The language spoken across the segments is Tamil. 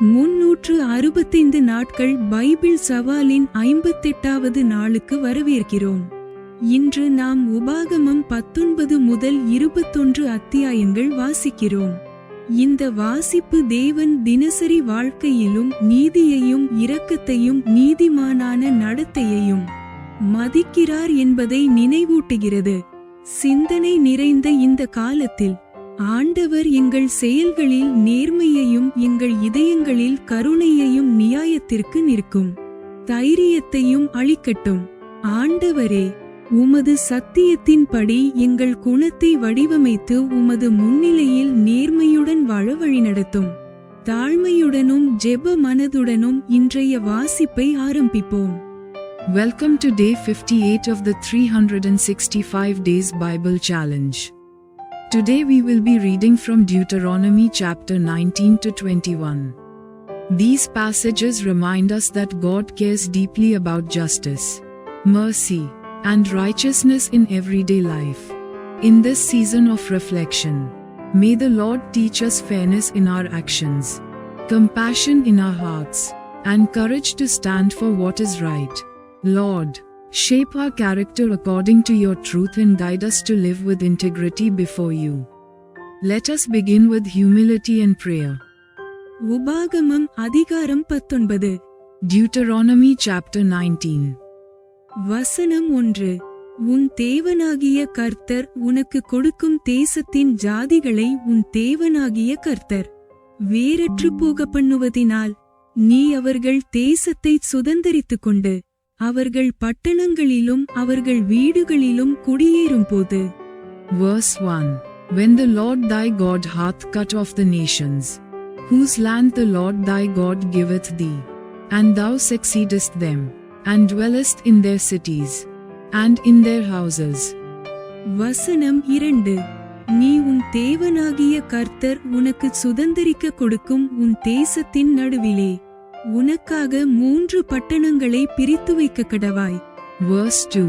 365 நாட்கள் பைபிள் சவாலின் 58வது நாளுக்கு வரவேற்கிறோம். இன்று நாம் உபாகமம் 19 முதல் 21 அத்தியாயங்கள் வாசிக்கிறோம். இந்த வாசிப்பு தேவன் தினசரி வாழ்க்கையிலும் நீதியையும் இரக்கத்தையும் நீதிமானான நடத்தையையும் மதிக்கிறார் என்பதை நினைவூட்டுகிறது. சிந்தனை நிறைந்த இந்த காலத்தில் ஆண்டவர் எங்கள் செயல்களில் நேர்மையையும் எங்கள் இதயங்களில் கருணையையும் நியாயத்திற்கு நிற்கும் தைரியத்தையும் அளிக்கட்டும். ஆண்டவரே, உமது சத்தியத்தின்படி எங்கள் குணத்தை வடிவமைத்து உமது முன்னிலையில் நேர்மையுடன் வாழ வழிநடத்தும். தாழ்மையுடனும் ஜெப மனதுடனும் இன்றைய வாசிப்பை ஆரம்பிப்போம். Welcome to day 58 of the 365 Days Bible Challenge. Today we will be reading from Deuteronomy chapter 19 to 21. These passages remind us that God cares deeply about justice, mercy, and righteousness in everyday life. In this season of reflection, may the Lord teach us fairness in our actions, compassion in our hearts, and courage to stand for what is right. Lord, shape our character according to your truth and guide us to live with integrity before you. Let us begin with humility and prayer. உபாகமம் அதிகாரம் 19. Deuteronomy chapter 19. வசனம் 1. உன் தேவனாகிய கர்த்தர் உனக்கு கொடுக்கும் தேசத்தின் ஜாதிகளை உன் தேவனாகிய கர்த்தர் வேறற்று போக பண்ணுவதினால் நீ அவர்கள் தேசத்தை சுதந்தரித்துக் கொண்டு அவர்கள் பட்டணங்களிலும் அவர்கள் வீடுகளிலும் குடியேறும் போது. Verse 1. When the Lord thy God hath cut off the nations, whose land the Lord thy God giveth thee, and thou succeedest them, and dwellest in their cities, and in their houses. வசனம் 2. நீ உன் தேவனாகிய கர்த்தர் உனக்கு சுதந்தரிக்க கொடுக்கும் உன் தேசத்தின் நடுவிலே உனக்காக 3 பட்டணங்களை பிரித்து வைக்க கடவாய். Verse 2.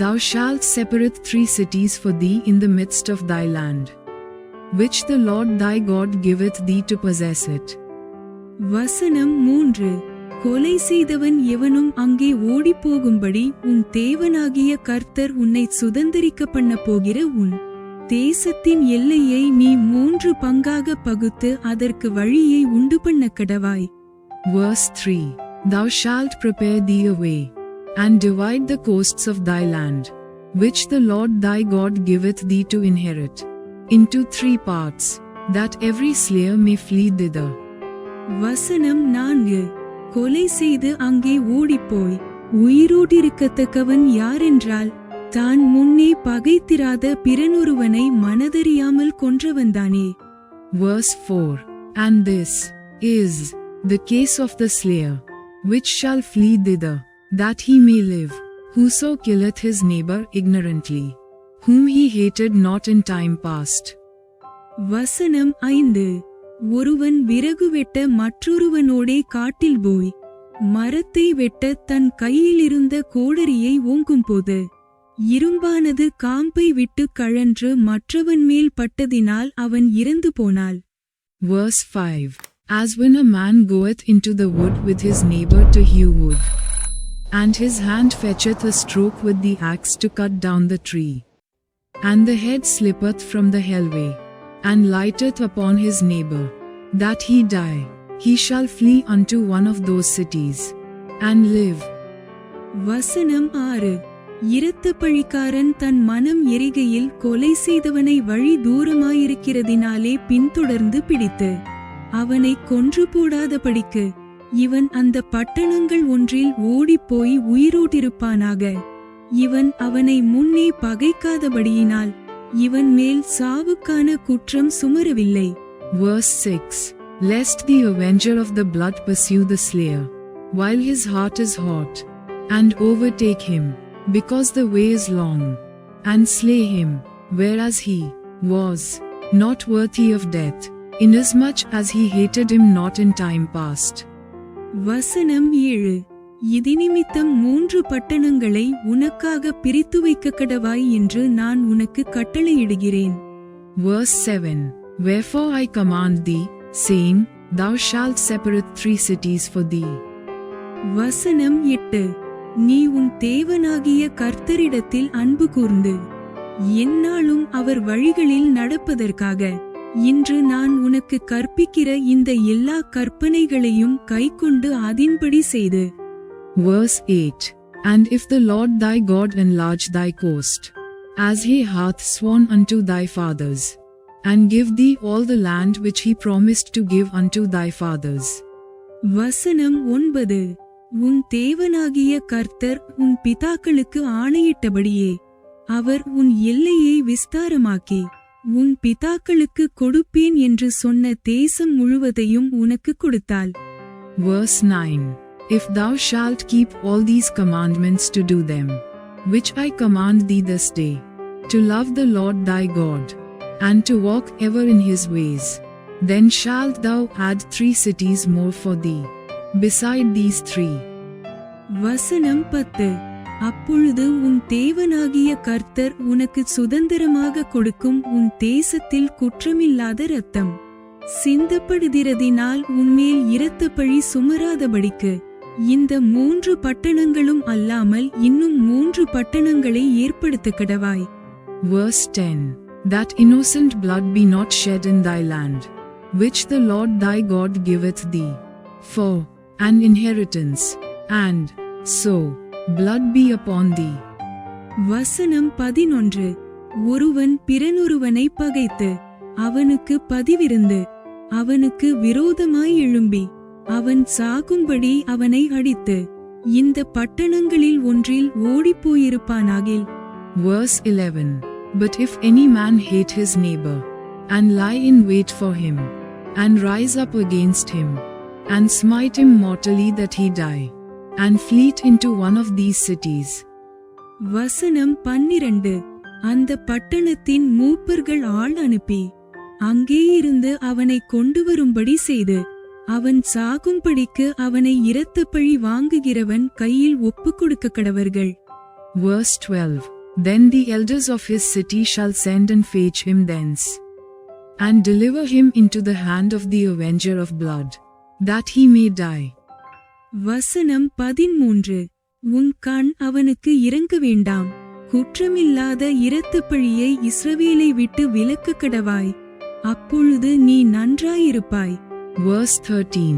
Thou shalt separate 3 cities for thee in the midst of thy land, which the Lord thy God giveth thee to possess it. வசனம் 3. கொலை செய்தவன் எவனும் அங்கே ஓடிப்போகும்படி உன் தேவனாகிய கர்த்தர் உன்னை சுதந்தரிக்க பண்ண போகிற உன் தேசத்தின் எல்லையை நீ 3 பங்காக பகுத்து அதற்கு வழியை உண்டு பண்ண கடவாய். Verse 3. Thou shalt prepare thee a way, and divide the coasts of thy land, which the Lord thy God giveth thee to inherit, into 3 parts, that every slayer may flee thither. வசனம் 4. கொலை செய்து அங்கே ஓடிப்போய் உயிரோடிருக்கத்தக்கவன் யாரென்றால் தான் முன்னே பகைத்திராத பிறனொருவனை மனதறியாமல் கொன்றவன்தானே. Verse 4. And this is the case of the slayer, which shall flee thither, that he may live, whoso killeth his neighbor ignorantly, whom he hated not in time past. வசனம் 5. ஒருவன் விறகு வெட்ட மற்றொருவனோடே காட்டில் போய் மரத்தை வெட்ட தன் கையிலிருந்த கோடரியை ஓங்கும்போது இரும்பானது காம்பை விட்டு கழன்று மற்றவன் மேல் பட்டதினால் அவன் இறந்து போனாள். Verse 5. As when a man goeth into the wood with his neighbor to hew wood, and his hand fetcheth a stroke with the axe to cut down the tree, and the head slippeth from the helve, and lighteth upon his neighbor, that he die, he shall flee unto one of those cities, and live. வசனம் 6. இரத்த பழிக்காரன் தன் மனம் எரிகையில் கொலை செய்தவனை வழி தூரமாயிருக்கிறதினாலே பின்தொடர்ந்து பிடித்து அவனை கொன்று போடாதபடிக்கு இவன் அந்த பட்டணங்கள் ஒன்றில் ஓடிப்போய் உயிரோட்டிருப்பானாக. இவன் அவனை முன்னே பகைக்காதபடியினால் இவன் மேல் சாவுக்கான குற்றம் சுமரவில்லை. Verse 6. Lest the avenger of the blood pursue the slayer, while his heart is hot, and overtake him, because the way is long, and slay him, whereas he was not worthy of death, inasmuch as he hated him not in time past. வசனம் 7. இதினிமித்தம் 3 பட்டணங்களை உனக்காக பிரித்து வைக்க கடவாய் என்று நான் உனக்கு கட்டளையிடுகிறேன். Verse 7. Wherefore I command thee, saying, Thou shalt separate 3 cities for thee. வசனம் 8. நீ உன் தேவனாகிய கர்த்தரிடத்தில் அன்பு கூர்ந்து எந்நாளும் அவர் வழிகளில் நடப்பதற்காக இன்று நான் உனக்கு கற்பிக்கிற இந்த எல்லா கற்பனைகளையும் கைக்கொண்டு அதின்படி செய்து. Verse 8. And if the Lord thy God enlarge thy coast, as he hath sworn unto thy fathers, and give thee all the land which he promised to give unto thy fathers. வசனம் 9. உன் தேவனாகிய கர்த்தர் உன் பிதாக்களுக்கு ஆணையிட்டபடியே அவர் உன் எல்லையை விஸ்தாரமாக்கி உன் பிதாக்களுக்கு கொடுப்பேன் என்று சொன்ன தேசம் முழுவதையும் உனக்கு கொடுத்தாள். Verse 9. If thou shalt keep all these commandments to do them, which I command thee this day, to love the Lord thy God, and to walk ever in his ways, then shalt thou add 3 cities more for thee, beside these 3. வசனம் 10. அப்பொழுது உன் தேவனாகிய கர்த்தர் உனக்கு சுதந்திரமாக கொடுக்கும் உன் தேசத்தில் குற்றமில்லாத இரத்தம் சிந்தப்படுகிறதினால் உன்மேல் இரத்தப்பழி சுமராதபடிக்கு இந்த 3 பட்டணங்களும் அல்லாமல் இன்னும் 3 பட்டணங்களை ஏற்படுத்த கடவாய். Verse 10. That innocent blood be not shed in thy land, which the Lord thy God giveth thee, for an inheritance, and so blood be upon thee. வசனம் 11. ஒருவன் பிறனொருவனை பகைத்து அவனுக்கு பதிவிருந்து அவனுக்கு விரோதமாய் எழும்பி அவன் சாகும்படி அவனை அடித்து இந்த பட்டணங்களில் ஒன்றில் ஓடிப்போயிருப்பானாகில். Verse 11. But if any man hate his neighbor, and lie in wait for him, and rise up against him, and smite him mortally that he die, and fleet into one of these cities. வசனம் 12. அந்த பட்டணத்தின் மூப்பர்கள் ஆள் அனுப்பி அங்கேயிருந்து அவனை கொண்டு வரும்படி செய்து அவன் சாகும்படிக்கு அவனை இரத்தப்பழி வாங்குகிறவன் கையில் ஒப்புக் கொடுக்க கடவர்கள். Verse 12. Then the elders of his city shall send and fetch him thence, and deliver him into the hand of the avenger of blood, that he may die. வசனம் 13. உன் கண் அவனுக்கு இரங்க வேண்டாம், குற்றமில்லாத இரத்தப்பழியை இஸ்ரவேலை விட்டு விலக்க கடவாய், அப்பொழுது நீ நன்றாயிருப்பாய். Verse 13.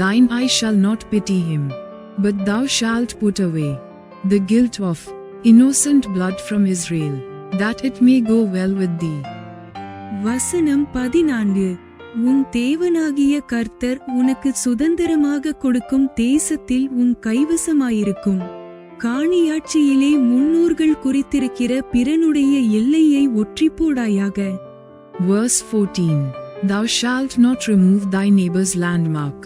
Thine eye shall not pity him, but thou shalt put away the guilt of innocent blood from Israel, that it may go well with thee. வசனம் 14. உன் தேவனாகிய கர்த்தர் உனக்கு சுதந்திரமாக கொடுக்கும் தேசத்தில் உன் கைவசமாயிருக்கும் காணியாட்சியிலே முன்னோர்கள் குறித்திருக்கிற பிறனுடைய எல்லையை ஒற்றிப்போடாயாக. Verse 14. Thou shalt not remove thy neighbor's landmark,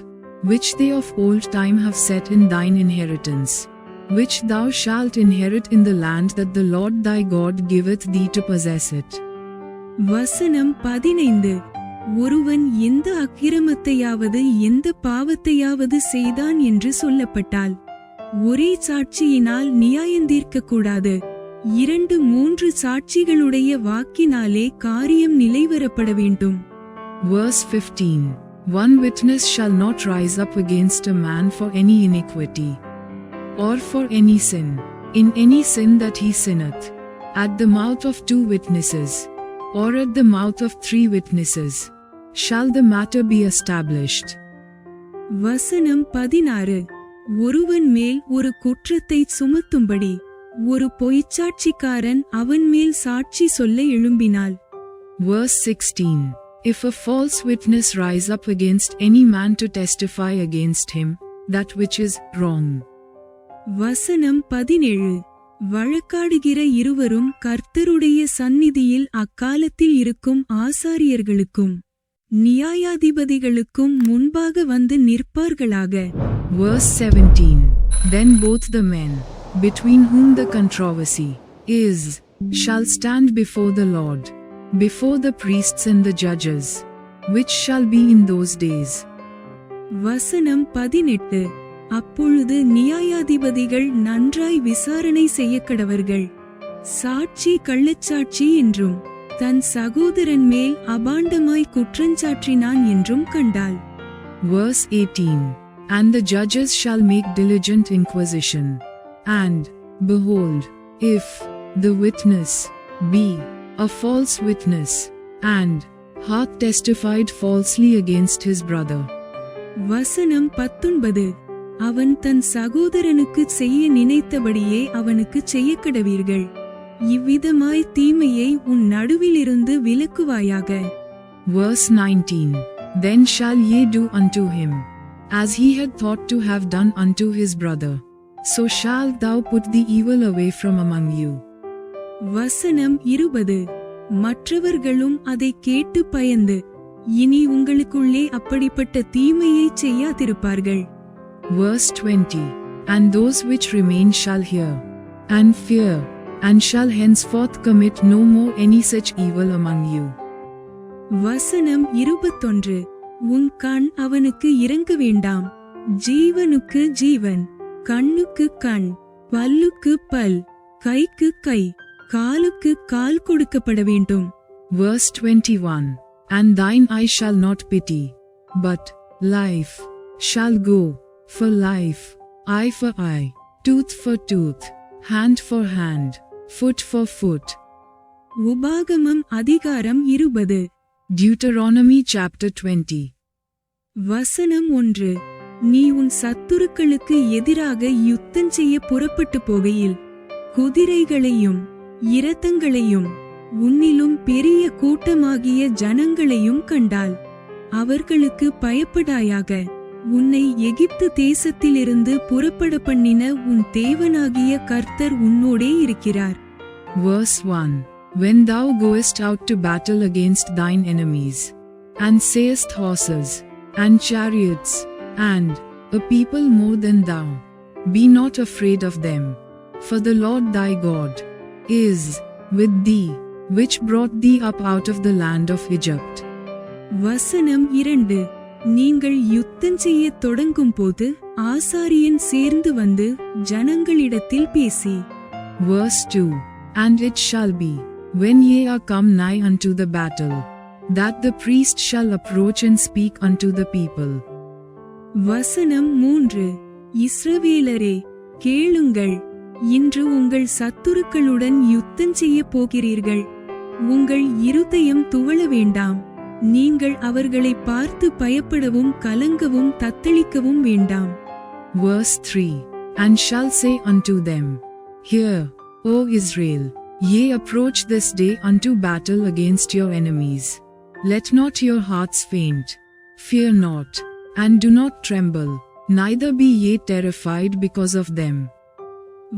which they of old time have set in thine inheritance, which thou shalt inherit in the land that the Lord thy God giveth thee to possess it. வசனம் 15. ஒருவன் எந்த அக்கிரமத்தையாவது எந்த பாவத்தையாவது செய்தான் என்று சொல்லப்பட்டால் ஒரே சாட்சியினால் நியாயந்தீர்க்க கூடாது, 2-3 சாட்சிகளுடைய வாக்கினாலே காரியம் நிலைவரப்பட வேண்டும். Verse 15. One witness shall not rise up against a man for any iniquity, or for any sin, in any sin that he sinneth, at the mouth of 2 witnesses, or at the mouth of 3 witnesses, shall the matter be established. வசனம் 16. ஒருவன் மேல் ஒரு குற்றத்தை சுமத்தும்படி ஒரு பொய்ச்சாட்சிக்காரன் அவன் மேல் சாட்சி சொல்ல எழும்பினாள். Verse 16. If a false witness rise up against any man to testify against him, that which is wrong. வசனம் 17. வழக்காடுகிற இருவரும் கர்த்தருடைய சந்நிதியில் அக்காலத்தில் இருக்கும் ஆசாரியர்களுக்கும் நியாயாதிபதிகளுக்கும் முன்பாக வந்து நிற்பார்களாக. Verse 17. Then both the men, between whom the controversy is, shall stand before the Lord, before the priests and the judges, which shall be in those days. வசனம் 18. அப்பொழுது நியாயாதிபதிகள் நன்றாய் விசாரணை செய்யக்கடவர்கள், சாட்சி கள்ளச்சாட்சி என்றும் தன் சகோதரன் மேல் அபாண்டமாய் குற்றஞ்சாற்றினான் என்றும் கண்டாள். Verse 18. And the judges shall make diligent inquisition. And, behold, if the witness be a false witness, and hath testified falsely against his brother. வசனம் 19. அவன் தன் சகோதரனுக்கு செய்ய நினைத்தபடியே அவனுக்கு செய்யக்கடவீர்கள். இவ்விதமாய் தீமையை உன் நடுவிலிருந்து விலக்குவாயாக. Verse 19. Then shall ye do unto him, as he had thought to have done unto his brother. So shalt thou put the evil away from among you. வசனம் 20. மற்றவர்களும் அதை கேட்டு பயந்து இனி உங்களுக்குள்ளே அப்படிப்பட்ட தீமையை செய்யாதிருப்பார்கள். Verse 20. And those which remain shall hear, and fear, and shall henceforth commit no more any such evil among you. வசனம் 21. உன் கண் அவனுக்கு இரங்க வேண்டாம். ஜீவனுக்கு ஜீவன், கண்ணுக்கு கண், பல்லுக்கு பல், கைக்கு கை, காலுக்கு கால் கொடுக்கப்பட வேண்டும். Verse 21. And thine eye shall not pity, but life shall go for life, eye for eye, tooth for tooth, hand for hand, foot for foot. உபாகமம் அதிகாரம் 20. Deuteronomy chapter 20. வசனம் 1. நீ உன் சத்துருக்களுக்கு எதிராக யுத்தம் செய்ய புறப்பட்டு போகையில் குதிரைகளையும் இரதங்களையும் உன்னிலும் பெரிய கூட்டமாகிய ஜனங்களையும் கண்டால் அவர்களுக்கு பயப்படாயாக. உன்னை எகிப்து தேசத்திலிருந்து புறப்பட பண்ணின உன் தேவனாகிய கர்த்தர் உன்னோடே இருக்கிறார். Verse 1. When thou goest out to battle against thine enemies, and sayest horses, and chariots, and a people more than thou, be not afraid of them, for the Lord thy God is with thee, which brought thee up out of the land of Egypt. வசனம் 2. நீங்கள் யுத்தம் செய்ய தொடங்கும் போது ஆசாரியன் சேர்ந்து வந்து ஜனங்களிடத்தில் பேசி. Verse 2. And it shall be, when ye are come nigh unto the battle, that the priest shall approach and speak unto the people. வசனம் 3. இஸ்ரவேலரே, கேளுங்கள், இன்று உங்கள் சத்துருக்களுடன் யுத்தம் செய்ய போகிறீர்கள். உங்கள் இருதயம் துவள வேண்டாம். நீங்கள் அவர்களை பார்த்து பயப்படவும் கலங்கவும் தத்தளிக்கவும் வேண்டாம். Verse 3. And shall say unto them, Hear, O Israel, ye approach this day unto battle against your enemies. Let not your hearts faint. Fear not, and do not tremble, neither be ye terrified because of them.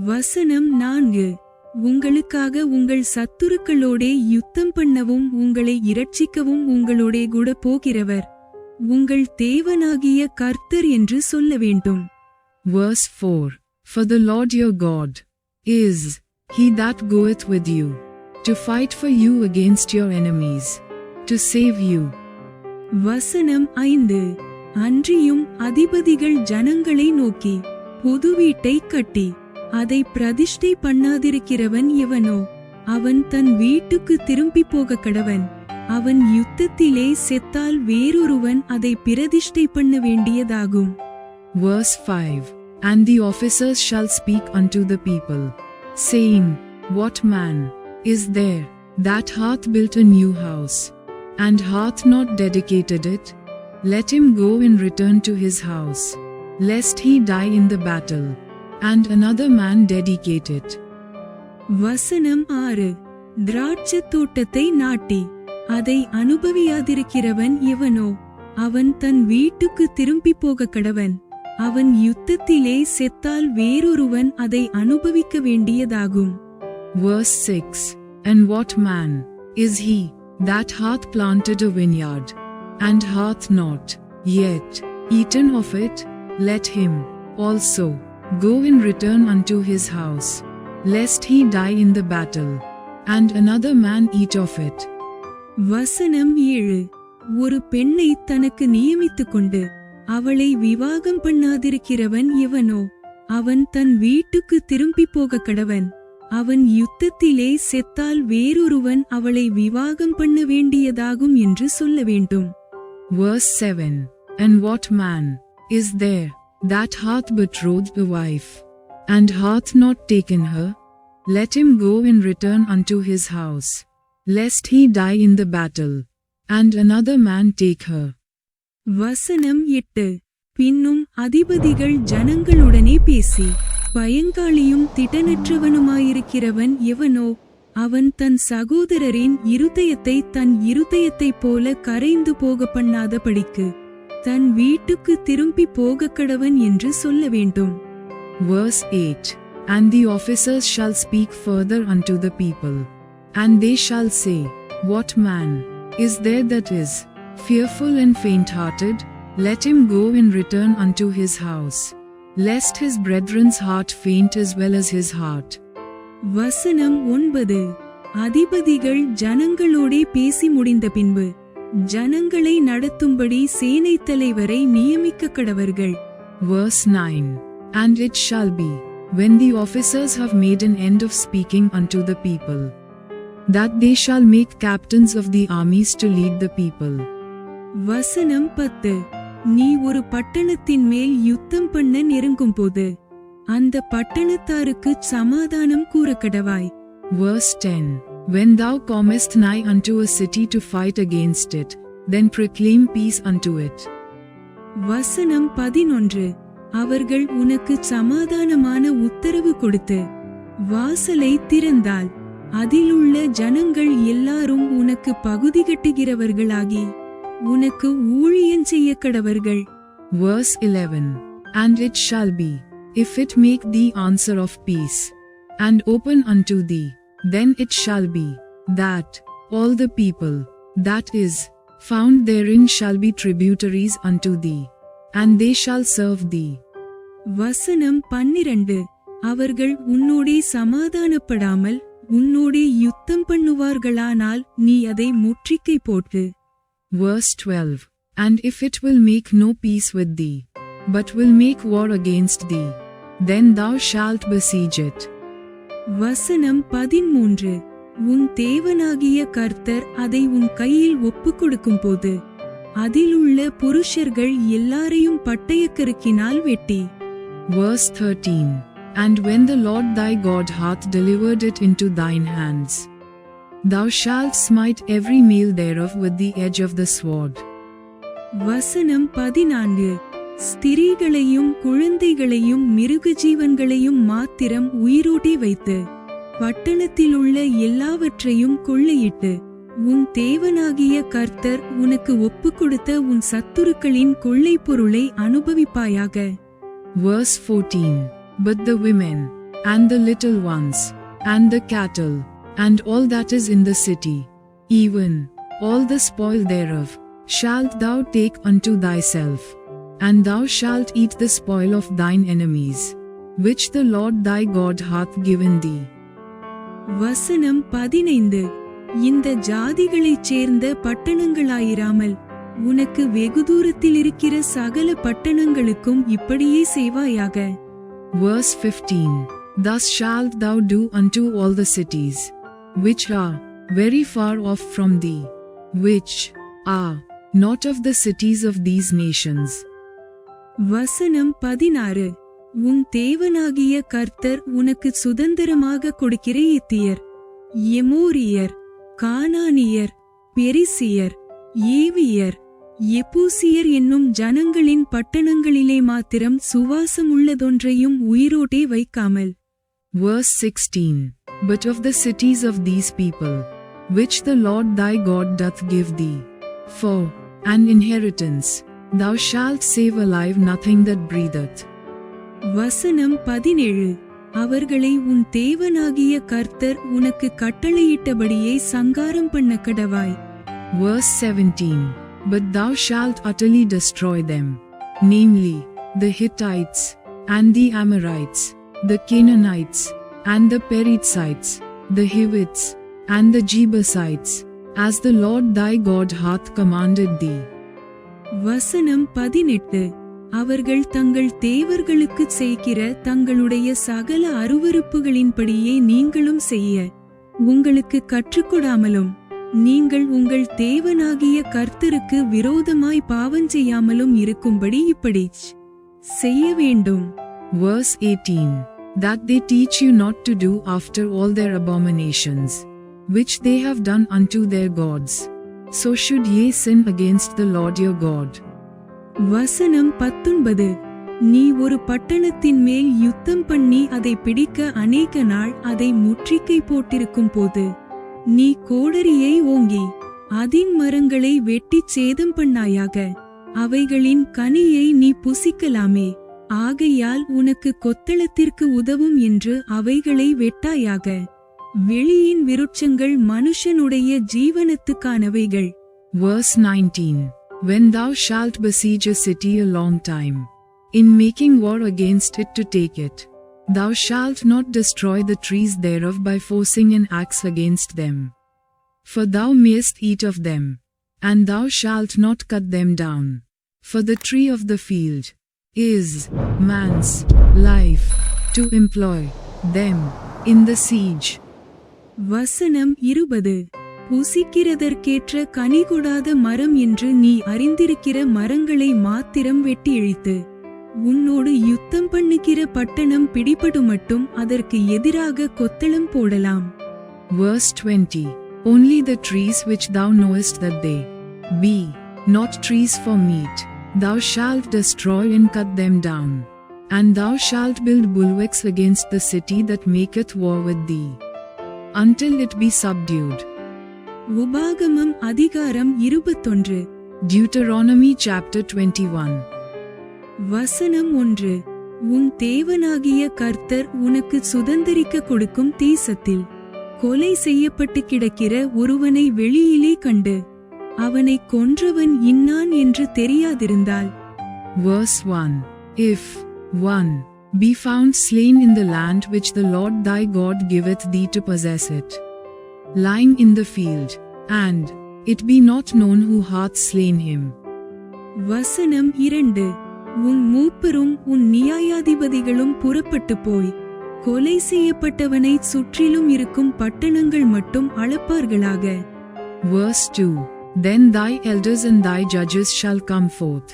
வசனம் 4. உங்களுக்காக உங்கள் சத்துருக்களோடே யுத்தம் பண்ணவும் உங்களை இரட்சிக்கவும் உங்களோடே கூட போகிறவர் உங்கள் தேவனாகிய கர்த்தர் என்று சொல்ல வேண்டும். Verse 4. For the Lord your God is he that goeth with you, to fight for you against your enemies, to save you. வசனம் 5. அன்றியும் அதிபதிகள் ஜனங்களை நோக்கி, புது வீட்டை கட்டி அதை பிரதிஷ்டை பண்ணாதிருக்கிறவன் எவனோ அவன் தன் வீட்டுக்கு திரும்பி போக கடவன். அவன் யுத்தத்திலே செத்தால் வேறொருவன் அதை பிரதிஷ்டை பண்ண வேண்டியதாகும். Verse 5. And the officers shall speak unto the people, saying, What man is there that hath built a new house, and hath not dedicated it? Let him go and return to his house, lest he die in the battle, and another man dedicate it. வசனம் 6. திராட்சத் தோட்டத்தை நாட்டி அதை அனுபவியாதிருக்கிறவன் எவனோ அவன் தன் வீட்டுக்கு திரும்பி போக கடவன். அவன் யுத்தத்திலே செத்தால் வேறொருவன் அதை அனுபவிக்க வேண்டியதாகும். Verse 6. And what man is he that hath planted a vineyard, and hath not yet eaten of it? Let him also go and return unto his house, lest he die in the battle, and another man eat of it. வசனம் 7. ஒரு பெண்ணை தனக்கு நியமித்துக் கொண்டு அவளை விவாகம் பண்ணாதிருக்கிறவன் எவனோ அவன் தன் வீட்டுக்கு திரும்பி போக கடவன். அவன் யுத்தத்திலே செத்தால் வேறொருவன் அவளை விவாகம் பண்ண வேண்டியதாகும் என்று சொல்ல வேண்டும். Verse 7. And what man is there that hath betrothed a wife, and hath not taken her? Let him go and return unto his house, lest he die in the battle, and another man take her. வசனம் 8. பின்னும் அதிபதிகள் ஜனங்களுடனே பேசி, பயங்காளியும் திடனற்றவனுமாயிருக்கிறவன் எவனோ அவன் தன் சகோதரரின் இருதயத்தை தன் இருதயத்தைப் போல கரைந்து போக பண்ணாதபடிக்கு தன் வீட்டுக்கு திரும்பி போகக்கடவன் என்று சொல்ல வேண்டும். Verse 8. And the officers shall speak further unto the people, and they shall say, What man is there that is fearful and faint-hearted? Let him go and return unto his house, lest his brethren's heart faint as well as his heart. வசனம் 9. அதிபதிகள் ஜனங்களோடே பேசி முடிந்த பின்பு ஜனங்களை நடத்தும்படி சேனைத் தலைவரை நியமிக்க கடவர்கள். Verse 9. And it shall be, when the officers have made an end of speaking unto the people, that they shall make captains of the armies to lead the people. வசனம் 10. நீ ஒரு பட்டணத்தின் மேல் யுத்தம் பண்ண நெருங்கும் போது அந்த பட்டணத்தாருக்கு சமாதானம் கூறக்கடவாய். Verse 10. When thou comest nigh unto a city to fight against it, then proclaim peace unto it. வசனம் 11. அவர்கள் உனக்கு சமாதானமான உத்தரவு கொடுத்து வாசலை திறந்தால் அதிலுள்ள ஜனங்கள் எல்லாரும் உனக்கு பகுதி கட்டுகிறவர்களாகி உனக்கு ஊழியம் செய்ய கடவர்கள். Verse 11. And it shall be, if it make thee answer of peace, and open unto thee, then it shall be, that all the people that is found therein shall be tributaries unto thee, and they shall serve thee. வசனம் 12. அவர்கள் உன்னோடே சமாதானப்படாமல் உன்னோடே யுத்தம் பண்ணுவார்களானால் நீ அதை முற்றுகை போட்டு. Verse 12. And if it will make no peace with thee, but will make war against thee, then thou shalt besiege it. வசனம் 13. உன் தேவனாகிய கர்த்தர் அதை உன் கையில் ஒப்புக் கொடுக்கும் போது அதிலுள்ள புருஷர்கள் எல்லாரையும் பட்டயக்கருக்கினால் வெட்டி. Verse 13. And when the Lord thy God hath delivered it into thine hands, thou shalt smite every male thereof with the edge of the sword. வசனம் 14. ஸ்திரீகளையும் குழந்தைகளையும் மிருக ஜீவன்களையும் மாத்திரம் உயிரோட்டே வைத்து பட்டணத்திலுள்ள எல்லாவற்றையும் கொள்ளையிட்டு உன் தேவனாகிய கர்த்தர் உனக்கு ஒப்புக் கொடுத்த உன் சத்துருக்களின் கொள்ளைப் பொருளை அனுபவிப்பாயாக. Verse 14. But the women, and the little ones, and the cattle, and all that is in the city, even all the spoil thereof, shalt thou take unto thyself, and thou shalt eat the spoil of thine enemies, which the Lord thy God hath given thee. வசனம் 15. இந்த ஜாதிகளைச் சேர்ந்த பட்டணங்களாயிராமல் உனக்கு வெகு தூரத்தில் இருக்கிற சகல பட்டணங்களுக்கும் இப்படியே செய்வாயாக. Verse 15. Thus shalt thou do unto all the cities, which are very far off from thee, which are not of the cities of these nations. வசனம் 16. உன் தேவனாகிய கர்த்தர் உனக்கு சுதந்திரமாக கொடுக்கிற எத்தியர், எமோரியர், கானானியர், பெரிசியர், ஏவியர், எபூசியர் என்னும் ஜனங்களின் பட்டணங்களிலே மாத்திரம் சுவாசம் உள்ளதொன்றையும் உயிரோட்டே வைக்காமல். Verse 16. But of the cities of these people, which the Lord thy God doth give thee, for an inheritance, thou shalt save alive nothing that breatheth. வசனம் 17. அவர்களை உன் தேவனாகிய கர்த்தர் உனக்கு கட்டளையிட்டபடியே சங்காரம் பண்ண கடவாய். Verse 17. But thou shalt utterly destroy them, namely, the Hittites, and the Amorites, the Canaanites, and the Perizzites, the Hivites, and the Jebusites, as the Lord thy God hath commanded thee. வசனம் 18. அவர்கள் தங்கள் தேவர்களுக்கு செய்கிற தங்களுடைய சகல அருவருப்புகளின்படியே நீங்களும் செய்ய உங்களுக்கு கற்றுக்கொடாமலும் நீங்கள் உங்கள் தேவனாகிய கர்த்தருக்கு விரோதமாய் பாவஞ்செய்யாமலும் இருக்கும்படி இப்படிச் செய்ய வேண்டும். Verse 18. That they teach you not to do after all their abominations, which they have done unto their gods. So should ye sin against the Lord your God. வசனம் 19. நீ ஒரு பட்டணத்தின் மேல் யுத்தம் பண்ணி அதை பிடிக்க அநேக நாள் அதை முற்றுகை போட்டிருக்கும் போது நீ கோடரியை ஓங்கி அதின் மரங்களை வெட்டிச் சேதம் பண்ணாயாக. அவைகளின் கனியை நீ புசிக்கலாமே. ஆகையால் உனக்கு கொத்தளத்திற்கு உதவும் என்று அவைகளை வெட்டாயாக. வெளியின் விருட்சங்கள் மனுஷனுடைய ஜீவனத்துக்கானவைகள். Verse 19. When thou shalt besiege a city a long time, in making war against it to take it, thou shalt not destroy the trees thereof by forcing an axe against them. For thou mayest eat of them, and thou shalt not cut them down. For the tree of the field is man's life, to employ them in the siege. வசனம் 20. புசிக்கிறதற்கேற்ற கனிகொடாத மரம் என்று நீ அறிந்திருக்கிற மரங்களை மாத்திரம் வெட்டி இழித்து உன்னோடு யுத்தம் பண்ணுகிற பட்டணம் பிடிபடுமட்டும் அதற்கு எதிராக கொத்தளம் போடலாம். Verse 20. Only the trees which thou knowest that they be not trees for meat, thou shalt destroy and cut them down. And thou shalt build bulwarks against the city that maketh war with thee, until it be subdued. உபாகமம் அதிகாரம் 21. Deuteronomy chapter 21. வசனம் 1. உன் தேவனாகிய கர்த்தர் உனக்கு சுதந்தரிக்க கொடுக்கும் தேசத்தில் கொலை செய்யப்பட்டு கிடக்கிற ஒருவனை வெளியிலே கண்டு அவனை கொன்றவன் இன்னான் என்று தெரியாதிருந்தால். Verse 1. If one be found slain in the land which the Lord thy God giveth thee to possess it, lying in the field, and it be not known who hath slain him. வசனம் 2. உன் மூப்பரும் உன் நியாயாதிபதிகளும் புறப்பட்டு போய் கொலை செய்யப்பட்டவனை சுற்றிலும் இருக்கும் பட்டணங்கள் மட்டும் அளப்பார்களாக. Verse 2. Then thy elders and thy judges shall come forth,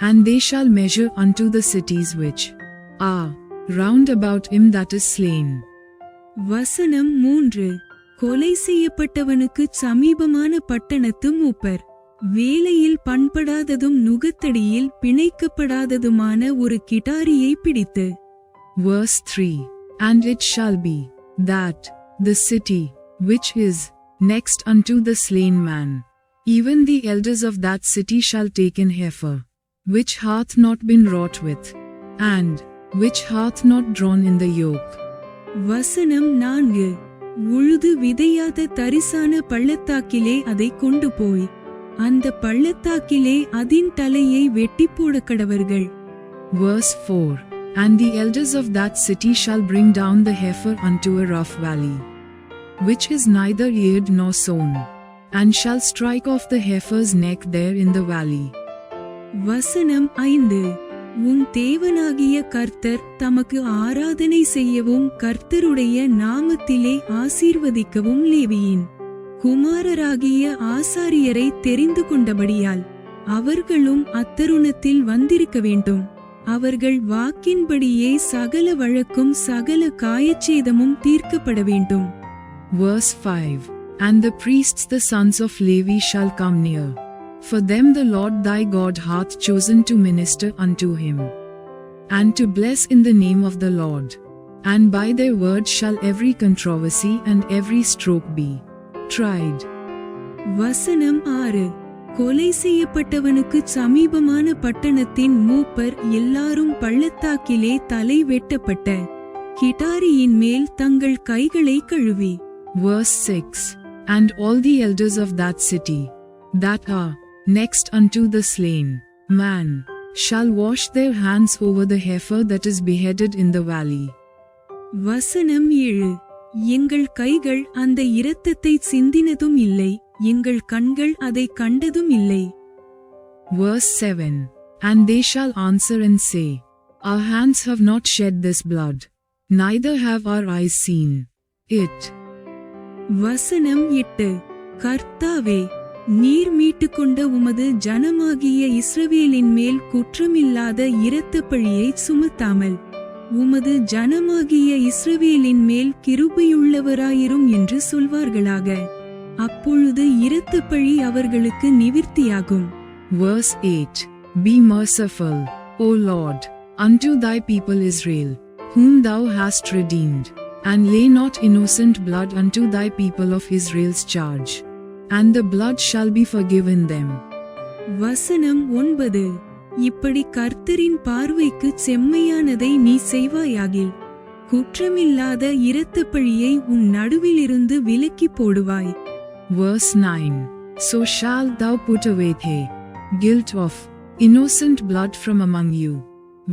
and they shall measure unto the cities which are round about him that is slain. வசனம் 3. கொலை செய்யப்பட்டவனுக்கு சமீபமான பட்டணத்து மூப்பர் வேலையில் பண்படாததும் நுகத்தடியில் பிணைக்கப்படாததுமான ஒரு கிடாரியை பிடித்து. Verse 3. And it shall be that the city which is next unto the slain man, even the elders of that city shall take an heifer, which hath not been wrought with, and which hath not drawn in the yoke. வசனம் 4. உழுது விதையாத தரிசான பள்ளத்தாக்கிலே அதை கொண்டு போய் அந்த பள்ளத்தாக்கிலே அதின் தலையை வெட்டி போடக்கடவர்கள். Verse 4. And the elders of that city shall bring down the heifer unto a rough valley, which is neither eared nor sown, and shall strike off the heifer's neck there in the valley. வசனம் 5. உன் தேவனாகிய கர்த்தர் தமக்கு ஆராதனை செய்யவும் கர்த்தருடைய நாமத்திலே ஆசீர்வதிக்கவும் லேவியின் குமாரராகிய ஆசாரியரை தெரிந்து கொண்டபடியால் அவர்களும் அத்தருணத்தில் வந்திருக்க வேண்டும். அவர்கள் வாக்கின்படியே சகல வழக்கும் சகல காயச்சேதமும் தீர்க்கப்பட வேண்டும். Verse 5. And the priests the sons of Levi shall come near, for them the Lord thy God hath chosen to minister unto him, and to bless in the name of the Lord. And by their word shall every controversy and every stroke be tried. வசனம் 6. கொலை செய்யப்பட்டவனுக்கு சமீபமான பட்டணத்தின் மூப்பர் எல்லாரும் பள்ளத்தாக்கிலே தலை வெட்டப்பட்ட கிடாரியின் மேல் தங்கள் கைகளை கழுவி. Verse 6. And all the elders of that city, that are next unto the slain man, shall wash their hands over the heifer that is beheaded in the valley. வசனம் 7. எங்கள் கைகள் அந்த இரத்தத்தை சிந்தினதும் இல்லை, எங்கள் கண்கள் அதை கண்டதும் இல்லை. Verse 7. And they shall answer and say, Our hands have not shed this blood, neither have our eyes seen it. வசனம் 8. கர்த்தாவே, நீர் மீட்டுக்கொண்ட உமது ஜனமாகிய இஸ்ரவேலின் மேல் குற்றமில்லாத இரத்தப்பழியை சுமத்தாமல் உமது ஜனமாகிய இஸ்ரவேலின் மேல் கிருபையுள்ளவராயிரும் என்று சொல்வார்களாக. அப்பொழுது இரத்தப்பழி அவர்களுக்கு நிவிர்த்தியாகும். Verse 8. Be merciful, O Lord, unto thy people Israel, whom thou hast redeemed, and lay not innocent blood unto thy people of Israel's charge, and the blood shall be forgiven them. வசனம் 9. இப்படி கர்த்தரின் பார்வைக்கு செம்மையானதை நீ செய்வாயாகில் குற்றமில்லாத இரத்தப்பழியை உன் நடுவிலிருந்து விலக்கி போடுவாய். Verse 9. So shalt thou put away the guilt of innocent blood from among you,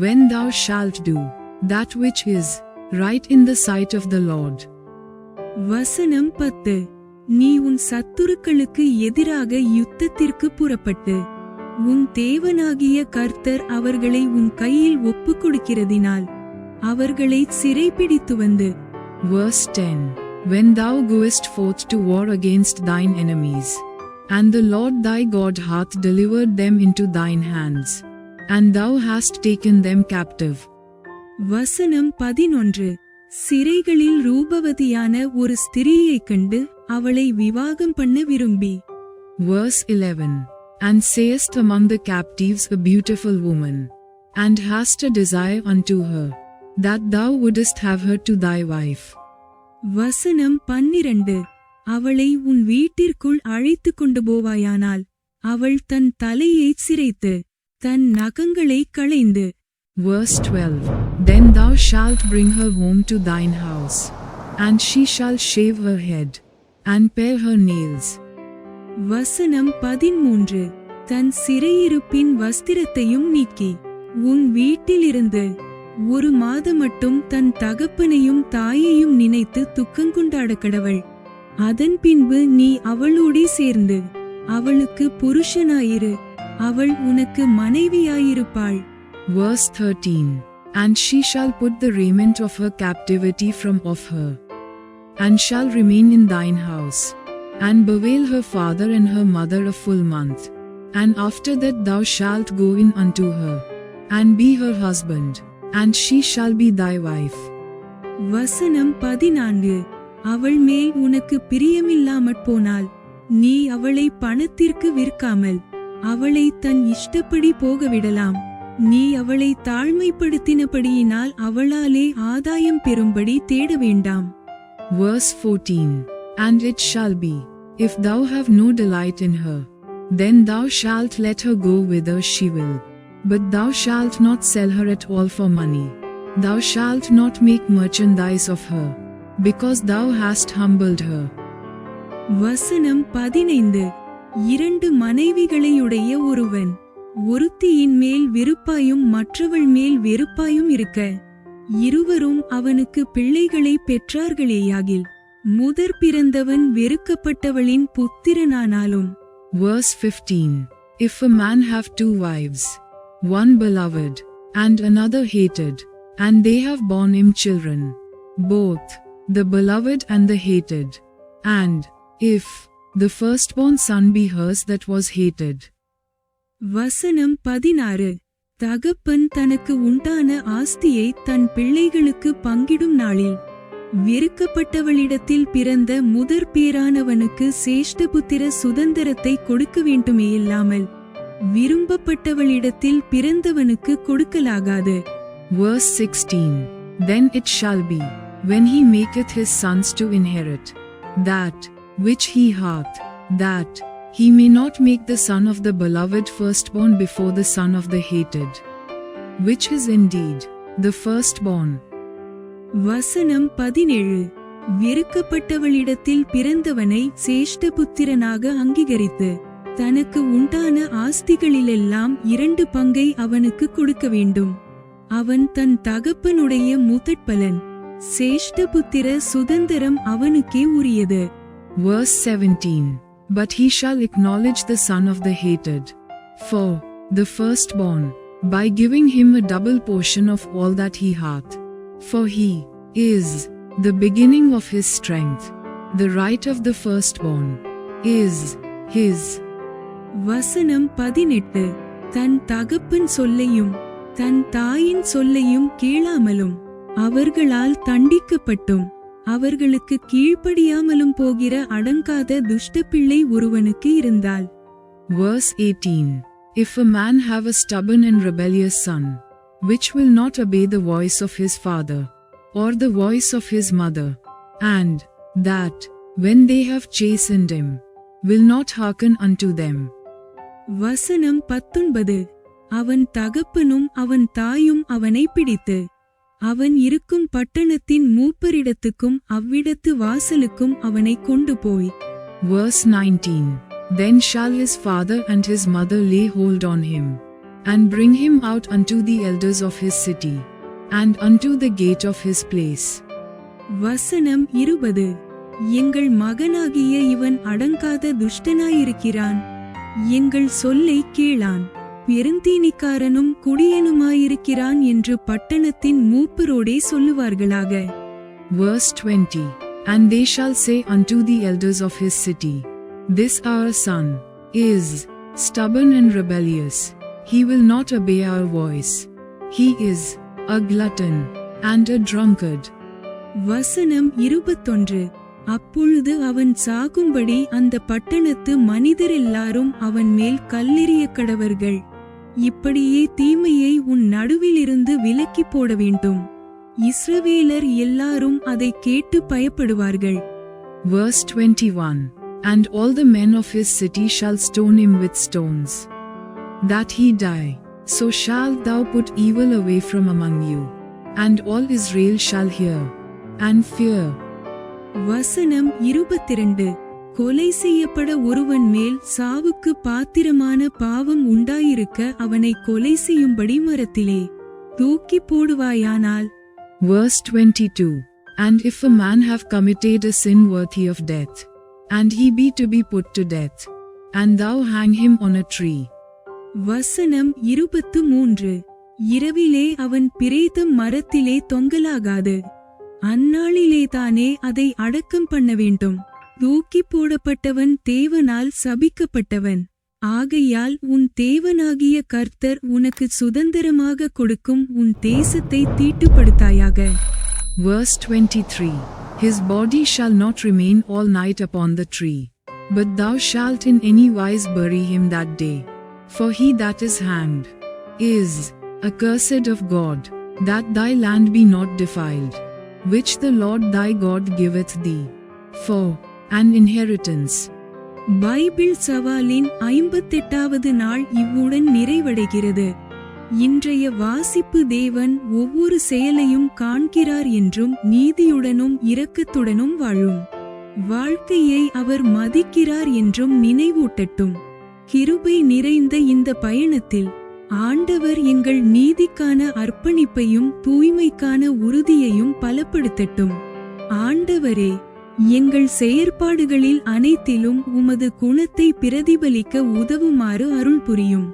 when thou shalt do that which is right in the sight of the Lord. வசனம் 10. நீ உன் சத்துருக்களுக்கு எதிராக யுத்தத்திற்கு புறப்பட்டு உன் தேவனாகிய கர்த்தர் அவர்களை உன் கையில் ஒப்புக் கொடுக்கிறதினால் அவர்களை சிறைப்பிடித்து வந்து. Verse 10. When thou goest forth to war against thine enemies, and the Lord thy God hath delivered them into thine hands, and thou hast taken them captive. வசனம் 11. சிறைகளில் ரூபவதியான ஒரு ஸ்திரீயைக் கண்டு அவளை விவாகம் பண்ண விரும்பி. Verse 11. And sayest among the captives a beautiful woman, and hast a desire unto her, that thou wouldest have her to thy wife. வசனம் 12. அவளை உன் வீட்டிற்குள் அழைத்து கொண்டு போவாயானால் அவள் தன் தலையை சிரைத்து தன் நகங்களை களைந்து. Verse 12. Then thou shalt bring her home to thine house, and she shall shave her head, and pare her nails. வசனம் 13. தன் சிறையிருப்பின் வஸ்திரத்தையும் நீக்கி உன் வீட்டிலிருந்து ஒரு மாதமட்டும் தன் தகப்பனையும் தாயையும் நினைத்து துக்கங்கொண்டாட கடவள். அதன் பின்பு நீ அவளோடே சேர்ந்து அவளுக்கு புருஷனாயிரு, அவள் உனக்கு மனைவியாயிருப்பாள். Verse 13. And she shall put the raiment of her captivity from off her, and shall remain in thine house, and bewail her father and her mother a full month. And after that thou shalt go in unto her, and be her husband, and she shall be thy wife. வசனம் 14. அவள் மேல் உனக்கு பிரியமில்லாமற் போனால் நீ அவளை பணத்திற்கு விற்காமல் அவளை தன் இஷ்டப்படி போகவிடலாம். நீ அவளை தாழ்மைப்படுத்தினபடியினால் அவளாலே ஆதாயம் பெறும்படி தேட வேண்டாம். Verse 14. And it shall be, if thou have no delight in her, then thou shalt let her go whither she will, but thou shalt not sell her at all for money. Thou shalt not make merchandise of her, because thou hast humbled her. வசனம் 15. 2 மனைவிகளையுடைய ஒருவன் ஒருத்தியின் மேல் விருப்பாயும் மற்றவள் மேல் வெறுப்பாயும் இருக்க இருவரும் அவனுக்கு பிள்ளைகளை பெற்றார்களேயாகில் முதற் பிறந்தவன் வெறுக்கப்பட்டவளின் புத்திரனானாலும். Verse 15. If a man have 2 wives, one beloved, and another hated, and they have borne him children, both the beloved and the hated, and if the firstborn son be hers that was hated. வசனம் 16. தகப்பன் தனக்கு உண்டான ஆஸ்தியை தன் பிள்ளைகளுக்கு பங்கிடும் நாளில் வெறுக்கப்பட்டவளிடத்தில் பிறந்த முதற் பேரானவனுக்கு சேஷ்டபுத்திர சுதந்திரத்தை கொடுக்க வேண்டுமேயில்லாமல் விரும்பப்பட்டவளிடத்தில் பிறந்தவனுக்கு கொடுக்கலாகாது. Verse 16. Then it shall be, when he maketh his sons to inherit that which he hath, that he may not make the son of the beloved firstborn before the son of the hated, which is indeed the firstborn. வசனம் 17. வெறுக்கப்பட்டவளிடத்தில் பிறந்தவனை சேஷ்டபுத்திரனாக அங்கீகரித்து தனக்கு உண்டான ஆஸ்திகளிலெல்லாம் 2 பங்கை அவனுக்கு கொடுக்க வேண்டும். அவன் தன் தகப்பனுடைய முதற்பலன். சேஷ்டபுத்திர சுதந்திரம் அவனுக்கே உரியது. Verse 17. But he shall acknowledge the son of the hated, for the firstborn, by giving him a double portion of all that he hath. For he is the beginning of his strength, the right of the firstborn. is his. வசனம் 18 தன் தகப்பன் சொல்லையும் தன் தாயின் சொல்லையும் கேளாமலும் அவர்களால் தண்டிக்கப்பட்டும் அவர்களுக்கு கீழ்ப்படியாமலும் போகிற அடங்காத துஷ்டப்பிள்ளை ஒருவனுக்கு இருந்தால். Verse 18. If a man have a stubborn and rebellious son, which will not obey the voice of his father, or the voice of his mother, and that, when they have chastened him, will not hearken unto them. வசனம் 19 அவன் தகப்பனும் அவன் தாயும் அவனை பிடித்து அவன் இருக்கும் பட்டணத்தின் மூப்பரிடத்துக்கும் அவ்விடத்து வாசலுக்கும் அவனை கொண்டு போய். Verse 19. Then shall his father and his mother lay hold on him, and bring him out unto the elders of his city, and unto the gate of his place. வசனம் 20 எங்கள் மகனாகிய இவன் அடங்காத துஷ்டனாயிருக்கிறான், எங்கள் சொல்லை கேளான், பெருந்தீனிக்காரனும் குடியனுமாயிருக்கிறான் என்று பட்டணத்தின் மூப்பரோடே சொல்லுவார்களாக. Verse 20. And they shall say unto the elders of his city, This our son is stubborn and rebellious, he will not obey our voice, he is a glutton and a drunkard. வசனம் 21 அப்பொழுது அவன் சாகும்படி அந்த பட்டணத்து மனிதரெல்லாரும் அவன் மேல் கல்லெறிய கடவர்கள், இப்படியே தீமையை உன் நடுவிலிருந்து விலக்கி போட வேண்டும். இஸ்ரவேலர் எல்லாரும் அதை கேட்டு பயப்படுவார்கள். Verse 21. And all the men of his city shall stone him with stones, that he die. So shalt thou put evil away from among you, and all Israel shall hear and fear. வசனம் 22 கொலை செய்யப்பட ஒருவன் மேல் சாவுக்கு பாத்திரமான பாவம் உண்டாயிருக்க அவனை கொலை செய்யும்படி மரத்திலே தூக்கி போடுவாயானால். Verse 22. And if a man have committed a sin worthy of death, and he be to be put to death, and thou hang him on a tree. வசனம் 23 இரவிலே அவன் பிரேதம் மரத்திலே தொங்கலாகாது, அந்நாளிலேதானே அதை அடக்கம் பண்ண வேண்டும். தூக்கி போடப்பட்டவன் தேவனால் சபிக்கப்பட்டவன், ஆகையால் உன் தேவனாகிய கர்த்தர் உனக்கு சுதந்திரமாக கொடுக்கும் உன் தேசத்தை தீட்டுப்படுத்தாயாக. Verse 23. His body shall not remain all night upon the tree, but thou shalt in any wise bury him that day. For he that is hanged is accursed of God, that thy land be not defiled, which the Lord thy God giveth thee for an inheritance. Bible சவாலின் 58வது நாள் இவ்வுடன் நிறைவடைகிறது. இன்றைய வாசிப்பு தேவன் ஒவ்வொரு செயலையும் காண்கிறார் என்றும் நீதியுடனும் இரக்கத்துடனும் வாழும் வாழ்க்கையை அவர் மதிக்கிறார் என்றும் நினைவூட்டட்டும். கிருபை நிறைந்த இந்த பயணத்தில் ஆண்டவர் எங்கள் நீதிக்கான அர்ப்பணிப்பையும் தூய்மைக்கான உறுதியையும் பலப்படுத்தட்டும். ஆண்டவரே, எங்கள் செயற்பாடுகளில் அனைத்திலும் உமது குணத்தை பிரதிபலிக்க உதவுமாறு அருள் புரியும்.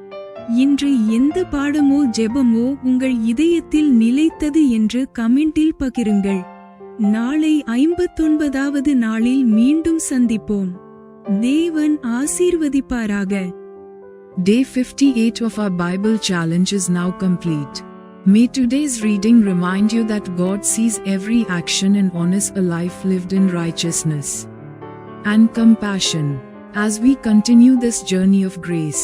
இன்று எந்த பாடமோ ஜெபமோ உங்கள் இதயத்தில் நிலைத்தது என்று கமெண்டில் பகிருங்கள். நாளை 59வது நாளில் மீண்டும் சந்திப்போம். தேவன் ஆசீர்வதிப்பாராக. Day 58 of our Bible challenge is now complete. May today's reading remind you that God sees every action and honors a life lived in righteousness and compassion. As we continue this journey of grace,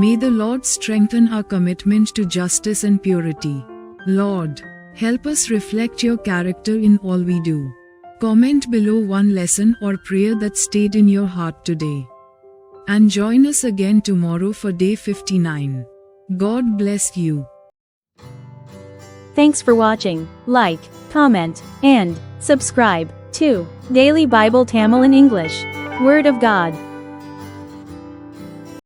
may the Lord strengthen our commitment to justice and purity. Lord, help us reflect your character in all we do. Comment below one lesson or prayer that stayed in your heart today. And join us again tomorrow for day 59. God bless you. Thanks for watching. Like, comment, and subscribe to Daily Bible Tamil in English. Word of God.